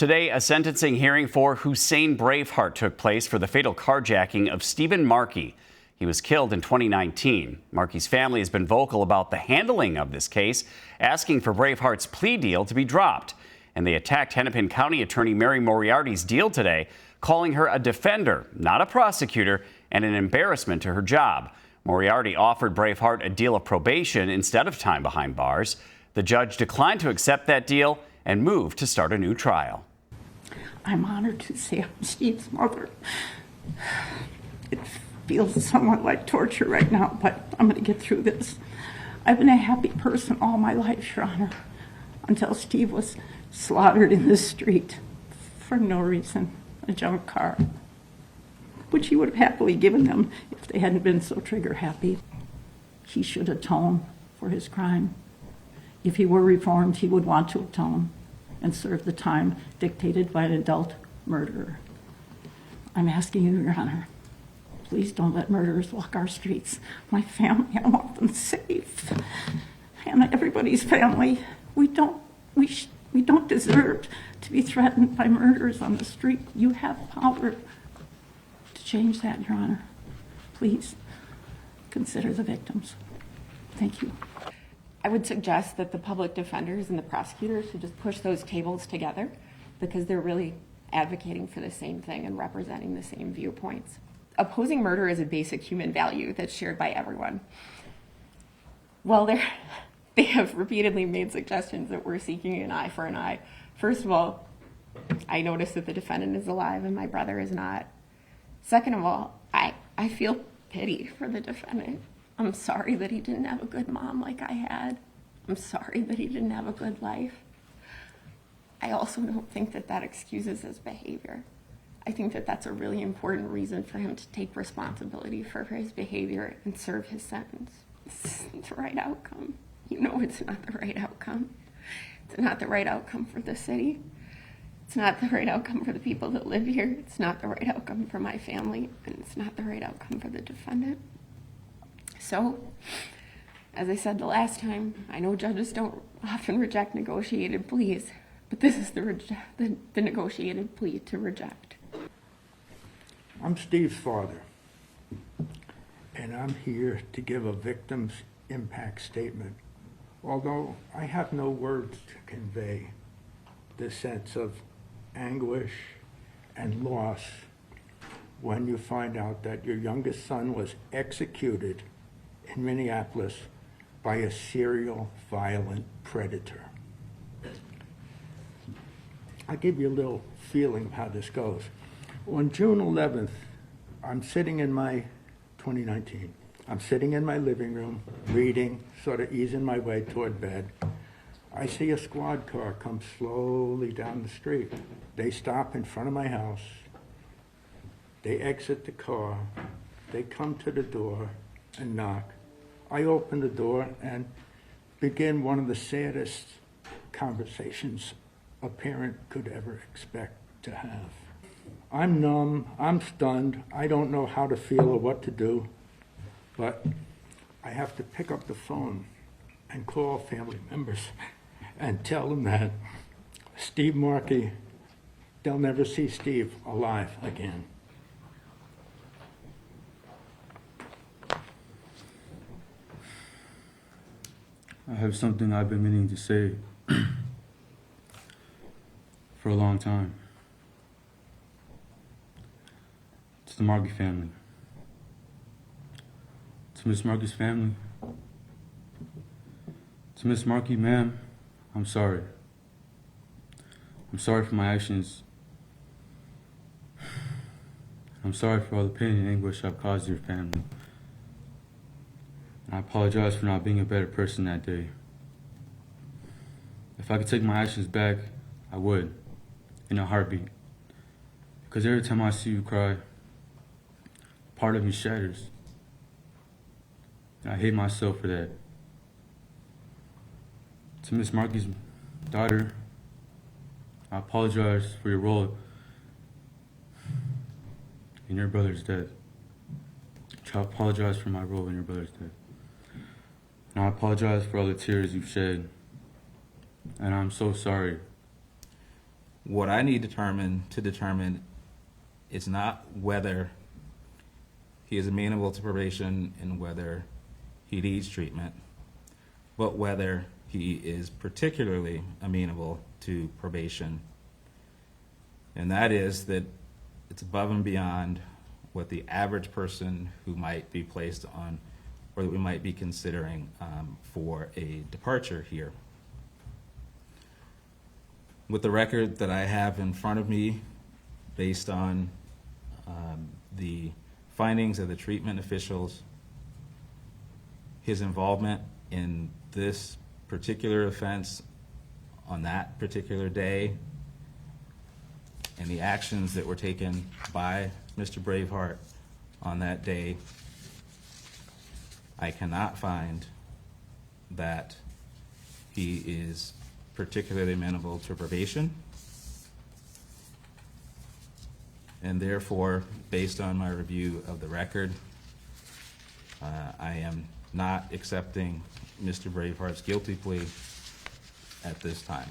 Today, a sentencing hearing for Hussein Braveheart took place for the fatal carjacking of Steve Markey. He was killed in 2019. Markey's family has been vocal about the handling of this case, asking for Braveheart's plea deal to be dropped. And they attacked Hennepin County Attorney Mary Moriarty's deal today, calling her a defender, not a prosecutor, and an embarrassment to her job. Moriarty offered Braveheart a deal of probation instead of time behind bars. The judge declined to accept that deal and moved to start a new trial. I'm honored to say I'm Steve's mother. It feels somewhat like torture right now, but I'm going to get through this. I've been a happy person all my life, Your Honor, until Steve was slaughtered in the street for no reason, a junk car, which he would have happily given them if they hadn't been so trigger happy. He should atone for his crime. If he were reformed, he would want to atone and serve the time dictated by an adult murderer. I'm asking you, Your Honor, please don't let murderers walk our streets. My family, I want them safe. And everybody's family. We don't deserve to be threatened by murderers on the street. You have power to change that, Your Honor. Please consider the victims. Thank you. I would suggest that the public defenders and the prosecutors should just push those tables together, because they're really advocating for the same thing and representing the same viewpoints. Opposing murder is a basic human value that's shared by everyone. Well, they have repeatedly made suggestions that we're seeking an eye for an eye. First of all, I noticed that the defendant is alive and my brother is not. Second of all, I feel pity for the defendant. I'm sorry that he didn't have a good mom like I had. I'm sorry that he didn't have a good life. I also don't think that that excuses his behavior. I think that that's a really important reason for him to take responsibility for his behavior and serve his sentence. This isn't the right outcome. You know it's not the right outcome. It's not the right outcome for the city. It's not the right outcome for the people that live here. It's not the right outcome for my family, and it's not the right outcome for the defendant. So, as I said the last time, I know judges don't often reject negotiated pleas, but this is the negotiated plea to reject. I'm Steve's father, and I'm here to give a victim's impact statement, although I have no words to convey the sense of anguish and loss when you find out that your youngest son was executed in Minneapolis by a serial violent predator. I'll give you a little feeling of how this goes. On June 11th, I'm sitting in my 2019. I'm sitting in my living room, reading, sort of easing my way toward bed. I see a squad car come slowly down the street. They stop in front of my house. They exit the car. They come to the door and knock. I open the door and begin one of the saddest conversations a parent could ever expect to have. I'm numb, I'm stunned, I don't know how to feel or what to do, but I have to pick up the phone and call family members and tell them that Steve Markey, they'll never see Steve alive again. I have something I've been meaning to say for a long time. To the Markey family. To Miss Markey's family. To Miss Markey, ma'am, I'm sorry. I'm sorry for my actions. I'm sorry for all the pain and anguish I've caused your family. I apologize for not being a better person that day. If I could take my actions back, I would, in a heartbeat. Because every time I see you cry, part of me shatters. And I hate myself for that. To Miss Markey's daughter, I apologize for your role in your brother's death. I apologize for my role in your brother's death. And I apologize for all the tears you've shed. And I'm so sorry What I need to determine is not whether he is amenable to probation and whether he needs treatment, but whether he is particularly amenable to probation. And that is that it's above and beyond what the average person who might be placed on, or that we might be considering for a departure here. With the record that I have in front of me, based on the findings of the treatment officials, his involvement in this particular offense on that particular day, and the actions that were taken by Mr. Braveheart on that day, I cannot find that he is particularly amenable to probation. And therefore, based on my review of the record, I am not accepting Mr. Braveheart's guilty plea at this time.